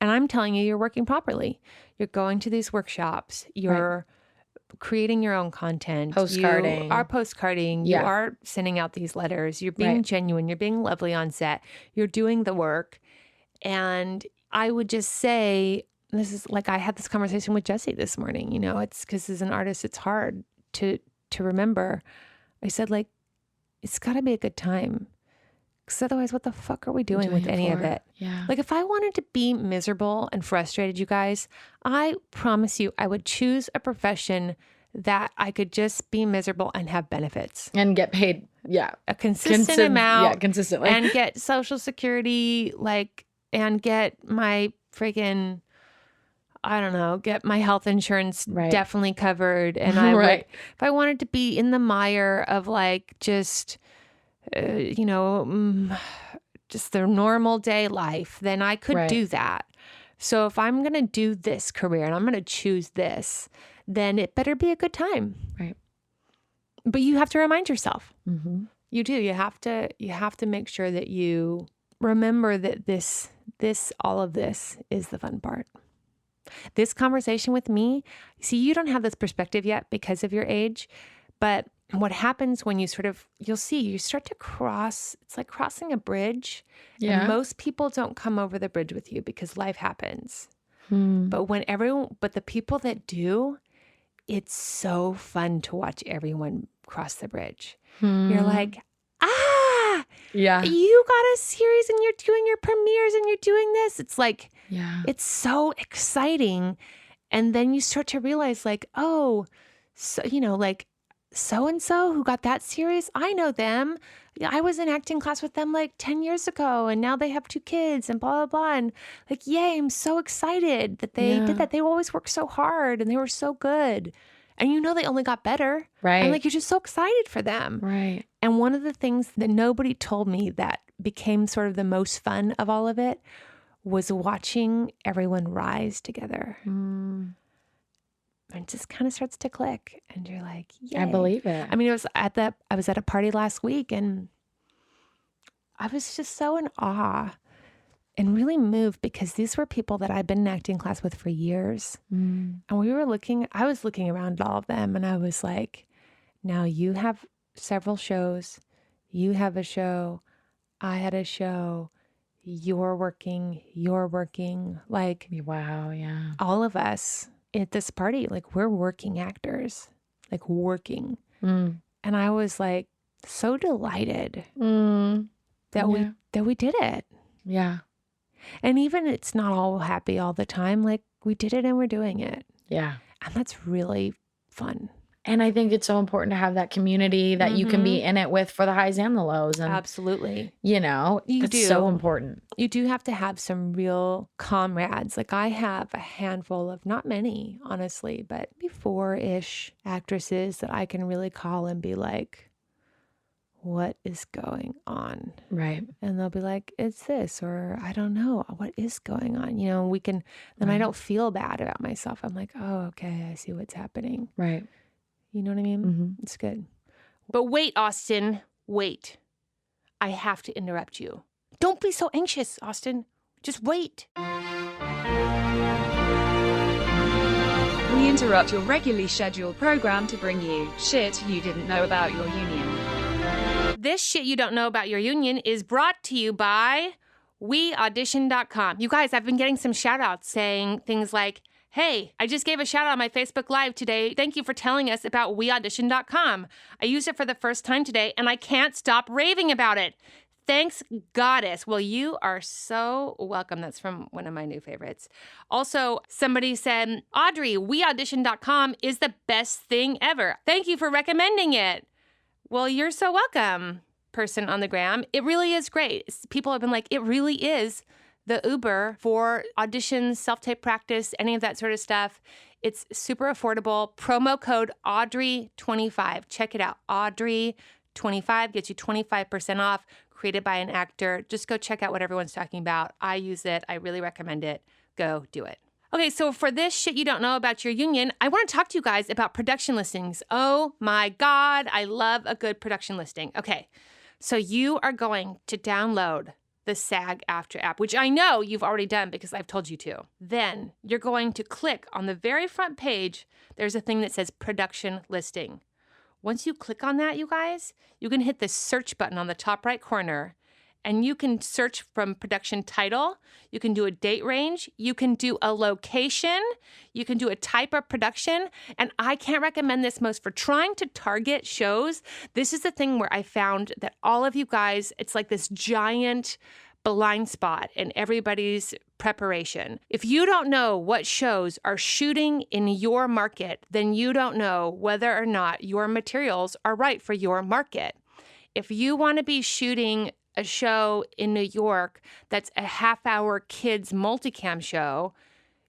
And I'm telling you, you're working properly. You're going to these workshops. You're creating your own content. Postcarding. You are postcarding. Yeah. You are sending out these letters. You're being Right. genuine. You're being lovely on set. You're doing the work. And I would just say, this is like I had this conversation with Jesse this morning. You know, it's because as an artist, it's hard to remember. I said, like, it's got to be a good time. Because otherwise, what the fuck are we doing with any of it? Yeah. Like, if I wanted to be miserable and frustrated, you guys, I promise you, I would choose a profession that I could just be miserable and have benefits. And get paid. Yeah. A consistent amount. Yeah, consistently. And get Social Security, like, and get my freaking, I don't know, get my health insurance Right. definitely covered. And I Right. would, if I wanted to be in the mire of like just, just the normal day life, then I could Right. do that. So if I'm going to do this career and I'm going to choose this, then it better be a good time. Right. But you have to remind yourself. Mm-hmm. You do. You have to make sure that you remember that all of this is the fun part. This conversation with me, see, you don't have this perspective yet because of your age, but what happens when you you'll see, you start to cross, it's like crossing a bridge. Yeah. And most people don't come over the bridge with you because life happens. Hmm. But but the people that do, it's so fun to watch everyone cross the bridge. You're like, Yeah. you got a series and you're doing your premieres and you're doing this. It's like, Yeah. it's so exciting. And then you start to realize like, oh, so, like so-and-so who got that series, I know them. I was in acting class with them like 10 years ago and now they have 2 kids and blah, blah, blah. And like, yay, I'm so excited that they did that. They always worked so hard and they were so good. And they only got better. Right. And like, you're just so excited for them. Right. And one of the things that nobody told me that became sort of the most fun of all of it was watching everyone rise together. And it just kind of starts to click. And you're like, yay. I believe it. I mean, I was at a party last week and I was just so in awe and really moved because these were people that I'd been in acting class with for years. And I was looking around at all of them and I was like, now you have several shows, you have a show, I had a show, you're working, like, wow. Yeah. all of us at this party, like we're working actors, like working. And I was like so delighted that we did it. Yeah. And even it's not all happy all the time, like we did it and we're doing it. Yeah. And that's really fun. And I think it's so important to have that community that you can be in it with for the highs and the lows. And, Absolutely. It's so important. You do have to have some real comrades. Like I have a handful of, not many, honestly, but maybe 4-ish actresses that I can really call and be like, what is going on? Right. And they'll be like, it's this, or I don't know, what is going on? Then I don't feel bad about myself. I'm like, oh, okay, I see what's happening. Right. You know what I mean? It's good. But wait, Austin, wait. I have to interrupt you. Don't be so anxious, Austin. Just wait. We interrupt your regularly scheduled program to bring you shit you didn't know about your union. This shit you don't know about your union is brought to you by WeAudition.com. You guys, I've been getting some shout outs saying things like, hey, I just gave a shout out on my Facebook Live today. Thank you for telling us about WeAudition.com. I used it for the first time today and I can't stop raving about it. Thanks, goddess. Well, you are so welcome. That's from one of my new favorites. Also, somebody said, Audrey, WeAudition.com is the best thing ever. Thank you for recommending it. Well, you're so welcome, person on the gram. It really is great. People have been like, it really is the Uber for auditions, self-tape practice, any of that sort of stuff. It's super affordable. Promo code Audrey25. Check it out. Audrey25 gets you 25% off, created by an actor. Just go check out what everyone's talking about. I use it. I really recommend it. Go do it. Okay, so for this shit you don't know about your union, I want to talk to you guys about production listings. Oh my God, I love a good production listing. Okay, so you are going to download the SAG-AFTRA app, which I know you've already done because I've told you to. Then you're going to click on the very front page. There's a thing that says production listing. Once you click on that, you guys, you can hit the search button on the top right corner and you can search from production title. You can do a date range. You can do a location. You can do a type of production. And I can't recommend this most for trying to target shows. This is the thing where I found that all of you guys, it's like this giant blind spot in everybody's preparation. If you don't know what shows are shooting in your market, then you don't know whether or not your materials are right for your market. If you want to be shooting a show in New York that's a half-hour kids multicam show,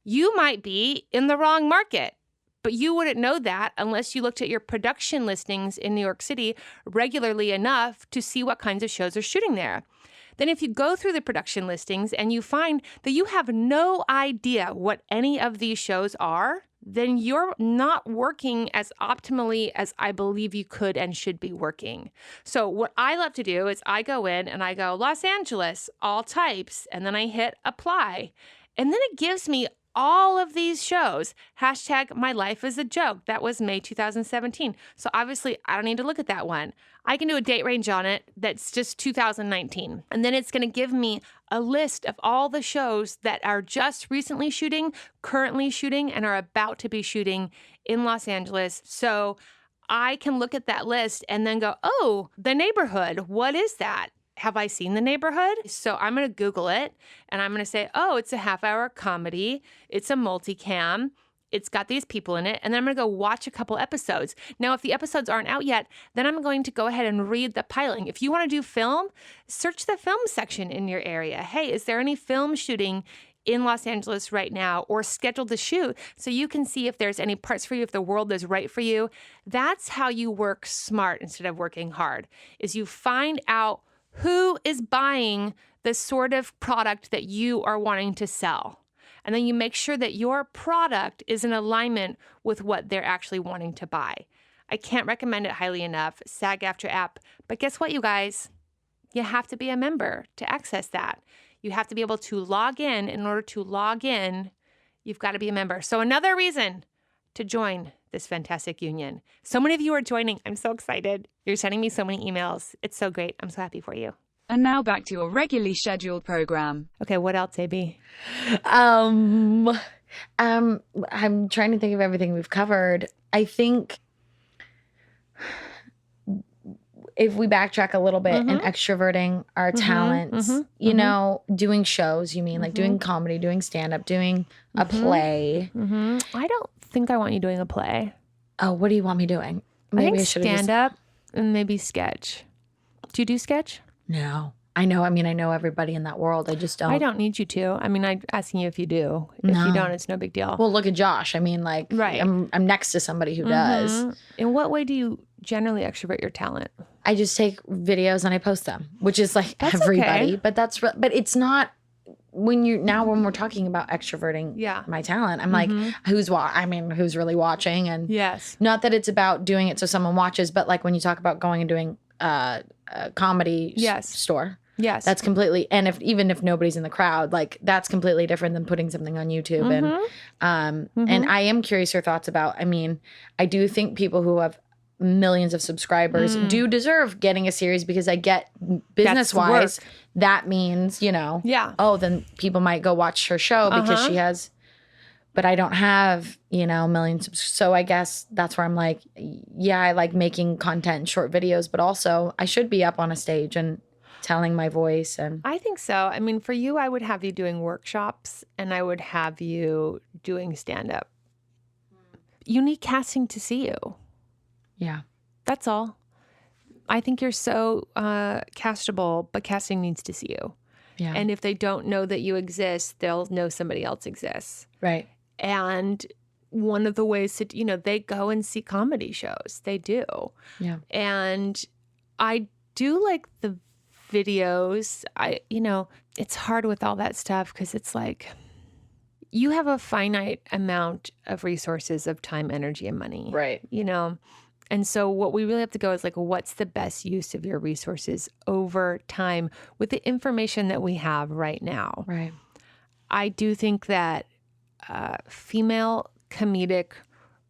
you might be in the wrong market. But you wouldn't know that unless you looked at your production listings in New York City regularly enough to see what kinds of shows are shooting there. Then if you go through the production listings and you find that you have no idea what any of these shows are, then you're not working as optimally as I believe you could and should be working. So what I love to do is I go in and I go Los Angeles, all types, and then I hit apply. And then it gives me all of these shows. Hashtag my life is a joke. That was May 2017. So obviously I don't need to look at that one. I can do a date range on it that's just 2019. And then it's going to give me a list of all the shows that are just recently shooting, currently shooting, and are about to be shooting in Los Angeles. So I can look at that list and then go, oh, The Neighborhood. What is that? Have I seen The Neighborhood? So I'm going to Google it and I'm going to say, oh, it's a half-hour comedy. It's a multicam. It's got these people in it. And then I'm going to go watch a couple episodes. Now, if the episodes aren't out yet, then I'm going to go ahead and read the pilot. If you want to do film, search the film section in your area. Hey, is there any film shooting in Los Angeles right now or scheduled to shoot so you can see if there's any parts for you, if the world is right for you? That's how you work smart instead of working hard, is you find out who is buying the sort of product that you are wanting to sell. And then you make sure that your product is in alignment with what they're actually wanting to buy. I can't recommend it highly enough, SAG-AFTRA app. But guess what, you guys? You have to be a member to access that. You have to be able to log in. In order to log in, you've got to be a member. So another reason to join this fantastic union. So many of you are joining. I'm so excited. You're sending me so many emails. It's so great. I'm so happy for you. And now back to your regularly scheduled program. Okay, what else, AB? I'm trying to think of everything we've covered. I think if we backtrack a little bit and extroverting our talents, you know, doing shows, you mean like doing comedy, doing stand-up, doing a play. I don't think I want you doing a play. Oh, what do you want me doing? I think stand-up and maybe sketch. Do you do sketch? No. I know everybody in that world. I just don't. I don't need you to. I mean, I'm asking you if you do. If you don't, it's no big deal. Well, look at Josh. I mean, like, right. I'm next to somebody who does. In what way do you generally extrovert your talent? I just take videos and I post them, which is like That's everybody. okay. But it's not when we're talking about extroverting my talent. I'm like, who's really watching? And yes, not that it's about doing it so someone watches, but like when you talk about going and doing a comedy store. Yes. That's completely, and even if nobody's in the crowd, like that's completely different than putting something on YouTube. And I am curious your thoughts about, I mean, I do think people who have millions of subscribers do deserve getting a series, because I get business wise, that means, you know, oh, then people might go watch her show because she has, but I don't have, you know, millions. So I guess that's where I'm like, yeah, I like making content and short videos, but also I should be up on a stage and telling my voice. And I think so. I mean, for you, I would have you doing workshops and I would have you doing stand-up. You need casting to see you. Yeah. That's all. I think you're so castable, but casting needs to see you. Yeah. And if they don't know that you exist, they'll know somebody else exists. Right. And one of the ways to, you know, they go and see comedy shows. They do. Yeah. And I do like the videos. It's hard with all that stuff because it's like you have a finite amount of resources of time, energy, and money. Right. You know? And so what we really have to go is like, what's the best use of your resources over time with the information that we have right now? Right. I do think that female comedic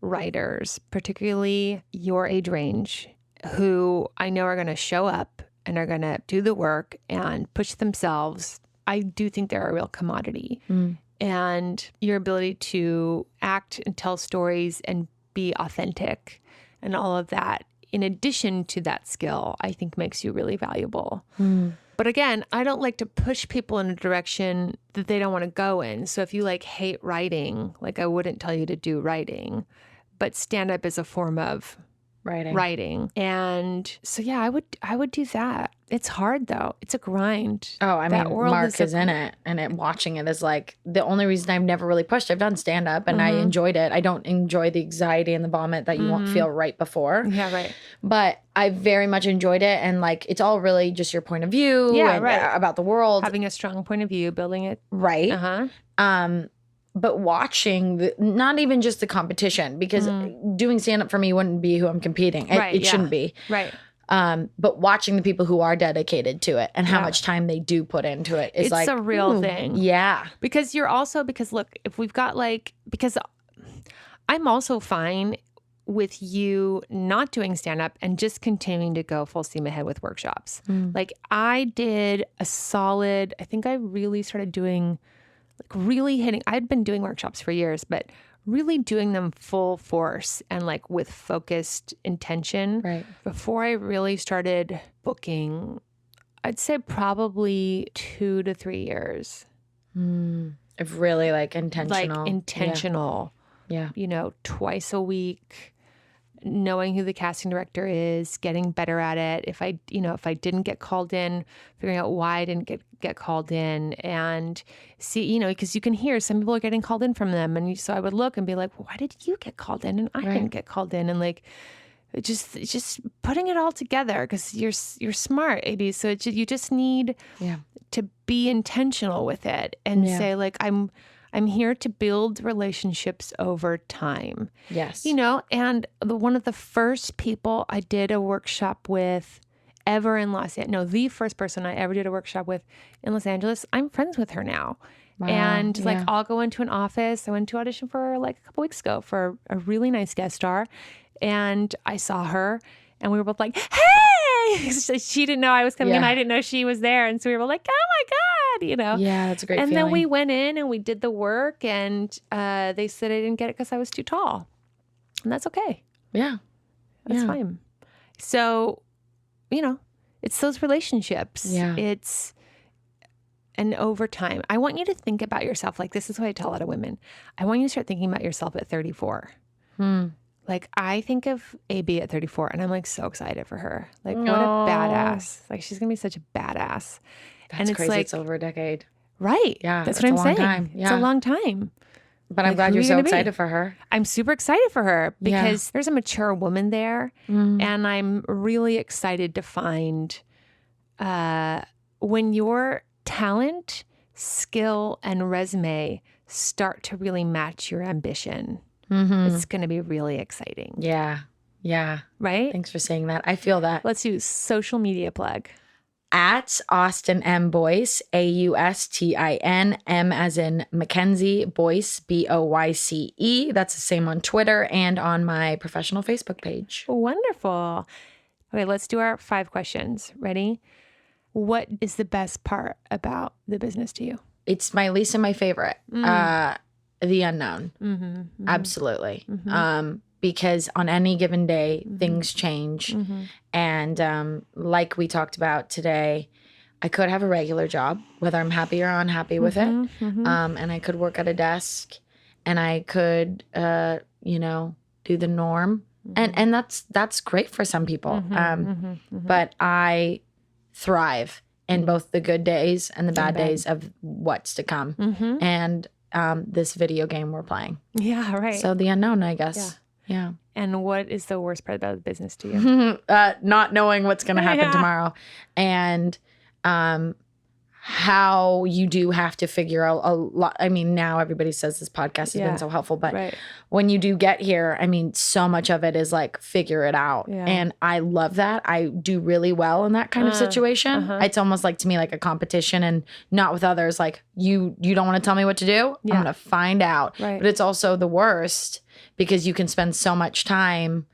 writers, particularly your age range, who I know are going to show up and are going to do the work and push themselves, I do think they're a real commodity. And your ability to act and tell stories and be authentic and all of that, in addition to that skill, I think makes you really valuable. But again, I don't like to push people in a direction that they don't want to go in. So if you like hate writing, like I wouldn't tell you to do writing, but stand up is a form of writing. And so, yeah, I would do that. It's hard though. It's a grind. Oh, I mean, Mark is in it, and watching it is like the only reason I've never really pushed. I've done stand up and I enjoyed it. I don't enjoy the anxiety and the vomit that you won't feel right before. Yeah, right. But I very much enjoyed it, and like it's all really just your point of view about the world. Having a strong point of view, building it. Right. But watching, not even just the competition, because doing stand-up for me wouldn't be who I'm competing. It shouldn't be. Right. But watching the people who are dedicated to it and how much time they do put into it is it's a real thing. Yeah. Because look, if we've got because I'm also fine with you not doing stand-up and just continuing to go full steam ahead with workshops. Like I did a solid, I think I really started doing I'd been doing workshops for years, but really doing them full force and like with focused intention before I really started booking, I'd say probably 2 to 3 years. Of really like intentional. Like intentional. Yeah. You know, twice a week, knowing who the casting director is, getting better at it. If I didn't get called in, figuring out why I didn't get called in, and see, because you can hear some people are getting called in from them. And so I would look and be like, well, why did you get called in? And I didn't get called in. And like, just putting it all together because you're smart, AB. So you just need to be intentional with it and say like, I'm here to build relationships over time. Yes. And one of the first people I did a workshop with ever in the first person I ever did a workshop with in Los Angeles, I'm friends with her now. Wow. And like, I'll go into an office. I went to audition for like a couple weeks ago for a really nice guest star. And I saw her and we were both like, hey, she didn't know I was coming in. I didn't know she was there. And so we were like, oh my God, Yeah, that's a great feeling. And then we went in and we did the work and they said I didn't get it because I was too tall. And that's okay. Yeah. That's fine. So, it's those relationships. Yeah. And over time, I want you to think about yourself. Like, this is what I tell a lot of women. I want you to start thinking about yourself at 34. Like, I think of AB at 34 and I'm like so excited for her. Like, what a badass. Like, she's going to be such a badass. That's and it's crazy. Like, it's over a decade. Right. Yeah. That's what I'm saying. Time. Yeah. It's a long time. But I'm glad you're so excited for her. I'm super excited for her because there's a mature woman there. And I'm really excited to find when your talent, skill, and resume start to really match your ambition, it's going to be really exciting. Yeah. Yeah. Right? Thanks for saying that. I feel that. Let's do social media plug. At Austin M. Boyce, AUSTIN, M as in Mackenzie, Boyce, BOYCE. That's the same on Twitter and on my professional Facebook page. Wonderful. Okay, let's do our 5 questions. Ready? What is the best part about the business to you? It's my least and my favorite. The unknown. Absolutely. Because on any given day, things change. And like we talked about today, I could have a regular job, whether I'm happy or unhappy with it. And I could work at a desk and I could, do the norm. And that's great for some people. But I thrive in both the good days and the bad days of what's to come. And this video game we're playing. Yeah, right. So the unknown, I guess. Yeah. And what is the worst part about the business to you? Not knowing what's going to happen tomorrow. And how you do have to figure out a lot. I mean, now everybody says this podcast has been so helpful, but when you do get here, I mean, so much of it is like, figure it out. And I love that. I do really well in that kind of situation. It's almost like, to me, like a competition, and not with others. Like, you don't want to tell me what to do? I'm going to find out. But it's also the worst because you can spend so much time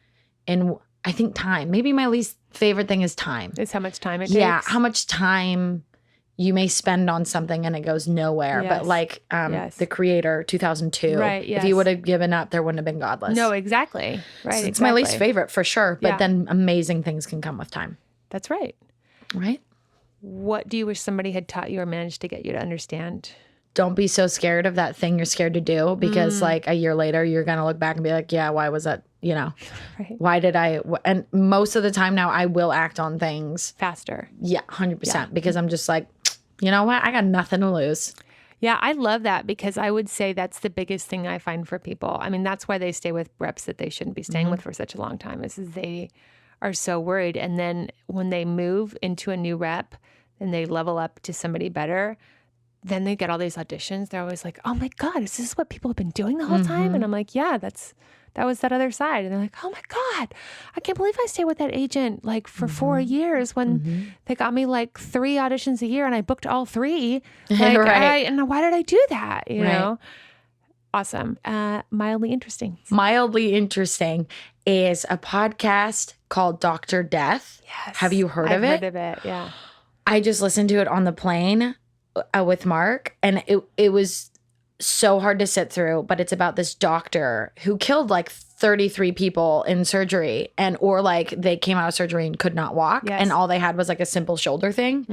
in, I think, time. Maybe my least favorite thing is time. Is how much time it takes? Yeah, how much time you may spend on something and it goes nowhere. But like the creator, 2002, if he would have given up, there wouldn't have been Godless. No, exactly. Right. So it's my least favorite for sure. But then amazing things can come with time. That's right. Right? What do you wish somebody had taught you or managed to get you to understand? Don't be so scared of that thing you're scared to do, because like a year later, you're going to look back and be like, yeah, why was that? Why did I? And most of the time now, I will act on things faster. Yeah, 100%. Because I'm just like, you know what? I got nothing to lose. Yeah, I love that, because I would say that's the biggest thing I find for people. I mean, that's why they stay with reps that they shouldn't be staying with for such a long time, is they are so worried. And then when they move into a new rep and they level up to somebody better, then they get all these auditions. They're always like, oh my God, is this what people have been doing the whole time? And I'm like, yeah, that was that other side. And they're like, oh my God, I can't believe I stayed with that agent like for 4 years when they got me like 3 auditions a year and I booked all 3. Like, Right. and why did I do that? You know? Awesome. Mildly interesting. Mildly Interesting is a podcast called Dr. Death. Yes. Have you heard of it? I've heard of it, yeah. I just listened to it on the plane with Mark, and it was so hard to sit through, but it's about this doctor who killed like 33 people in surgery, or like they came out of surgery and could not walk, and all they had was like a simple shoulder thing.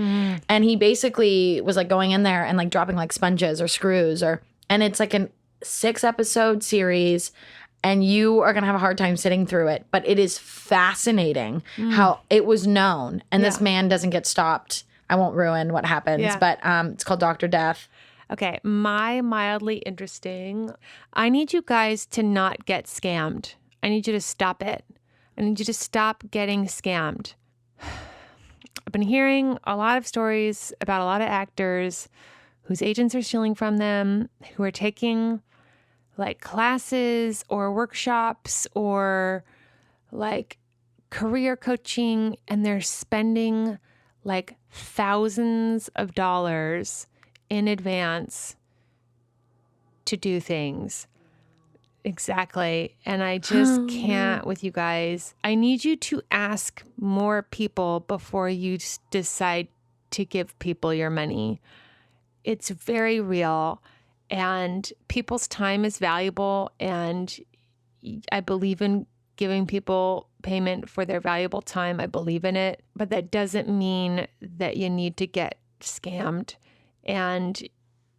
And he basically was like going in there and like dropping like sponges or screws, and it's like a 6-episode series, and you are going to have a hard time sitting through it, but it is fascinating how it was known, and this man doesn't get stopped. I won't ruin what happens, but it's called Dr. Death. Okay, my mildly interesting. I need you guys to not get scammed. I need you to stop it. I need you to stop getting scammed. I've been hearing a lot of stories about a lot of actors whose agents are stealing from them, who are taking like classes or workshops or like career coaching, and they're spending like thousands of dollars in advance to do things. Exactly. And I just can't with you guys. I need you to ask more people before you decide to give people your money. It's very real, and people's time is valuable, and I believe in giving people payment for their valuable time. I believe in it, but that doesn't mean that you need to get scammed. And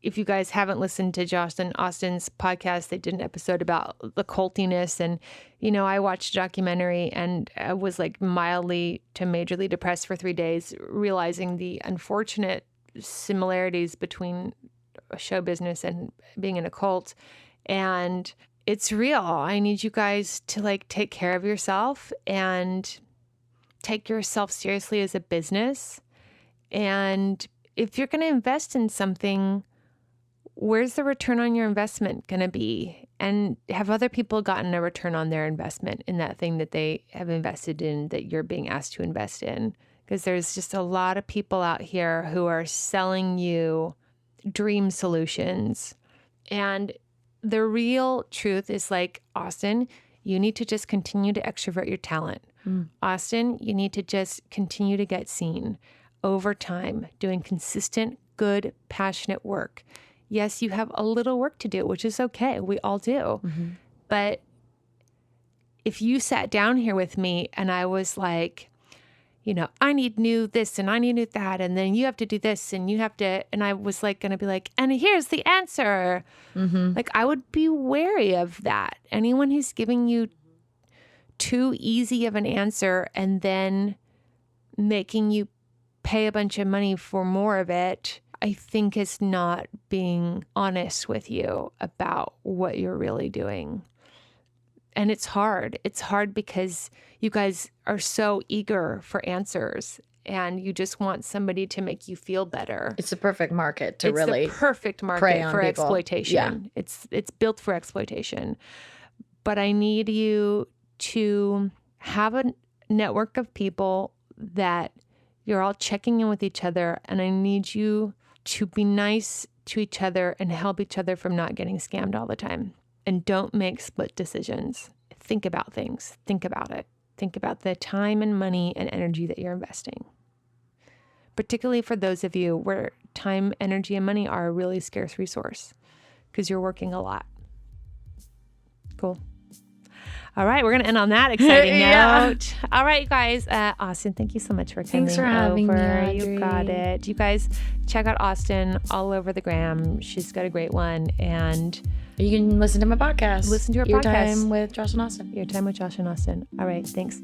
if you guys haven't listened to Josh and Austin's podcast, they did an episode about the cultiness. And, you know, I watched a documentary and I was like mildly to majorly depressed for 3 days, realizing the unfortunate similarities between show business and being in a cult. And it's real. I need you guys to like take care of yourself and take yourself seriously as a business. And if you're going to invest in something, where's the return on your investment going to be? And have other people gotten a return on their investment in that thing that they have invested in that you're being asked to invest in? Because there's just a lot of people out here who are selling you dream solutions. And the real truth is like, Austin, you need to just continue to extrovert your talent. Austin, you need to just continue to get seen over time, doing consistent, good, passionate work. Yes, you have a little work to do, which is okay. We all do. But if you sat down here with me and I was like, you know, I need new this and I need new that, and then you have to do this and you have to, and I was like going to be like, and here's the answer. Like, I would be wary of that. Anyone who's giving you too easy of an answer and then making you pay a bunch of money for more of it, I think is not being honest with you about what you're really doing. And it's hard. It's hard because you guys are so eager for answers and you just want somebody to make you feel better. It's the perfect market to it's really the perfect market for people. Exploitation. Yeah. It's built for exploitation. But I need you to have a network of people that you're all checking in with each other, and I need you to be nice to each other and help each other from not getting scammed all the time. And don't make split decisions. Think about things. Think about it. Think about the time and money and energy that you're investing. Particularly for those of you where time, energy, and money are a really scarce resource because you're working a lot. Cool. All right, we're going to end on that exciting note. All right, you guys. Austin, thank you so much for coming Thanks for having me, Audrey. You got it. You guys check out Austin all over the gram. She's got a great one. And you can listen to my podcast. Listen to her Your podcast. Time with Josh and Austin. Your Time with Josh and Austin. All right, thanks.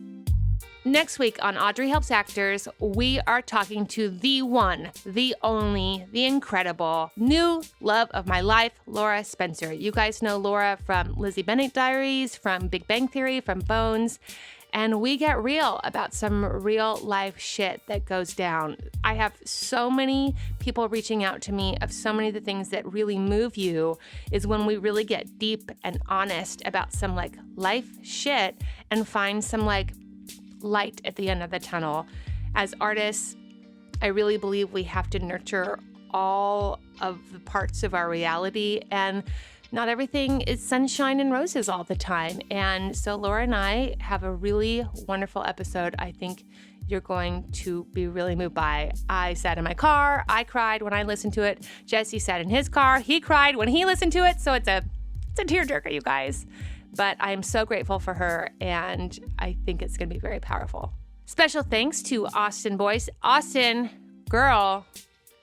Next week on Audrey Helps Actors, we are talking to the one, the only, the incredible, new love of my life, Laura Spencer. You guys know Laura from Lizzie Bennet Diaries, from Big Bang Theory, from Bones. And we get real about some real life shit that goes down. I have so many people reaching out to me of so many of the things that really move you is when we really get deep and honest about some like life shit and find some like light at the end of the tunnel. As artists, I really believe we have to nurture all of the parts of our reality, and not everything is sunshine and roses all the time. And so Laura and I have a really wonderful episode I think you're going to be really moved by. I sat in my car, I cried when I listened to it. Jesse sat in his car, he cried when he listened to it. So it's a tearjerker, you guys. But I'm so grateful for her, and I think it's gonna be very powerful. Special thanks to Austin Boyce. Austin, girl,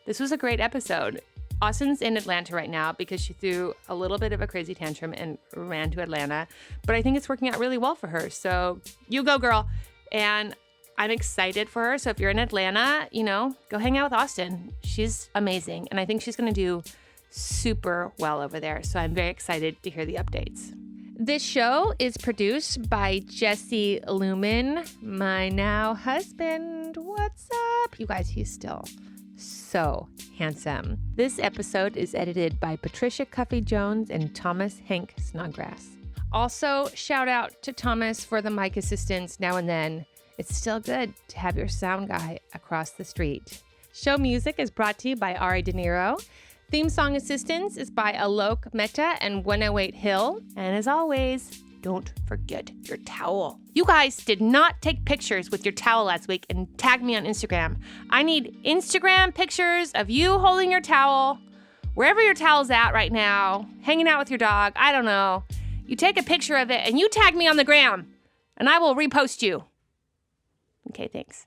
this was a great episode. Austin's in Atlanta right now because she threw a little bit of a crazy tantrum and ran to Atlanta, but I think it's working out really well for her. So you go, girl. And I'm excited for her. So if you're in Atlanta, go hang out with Austin. She's amazing. And I think she's going to do super well over there. So I'm very excited to hear the updates. This show is produced by Jesse Lumen, my now husband. What's up? You guys, he's still so handsome. This episode is edited by Patricia Cuffie-Jones and Thomas Snodgrass. Also, shout out to Thomas for the mic assistance now and then. It's still good to have your sound guy across the street. Show music is brought to you by Ari De Niro. Theme song assistance is by Aalok Mehta and 108 Hill. And as always, don't forget your towel. You guys did not take pictures with your towel last week and tag me on Instagram. I need Instagram pictures of you holding your towel, wherever your towel's at right now, hanging out with your dog, I don't know. You take a picture of it and you tag me on the gram, and I will repost you. Okay, thanks.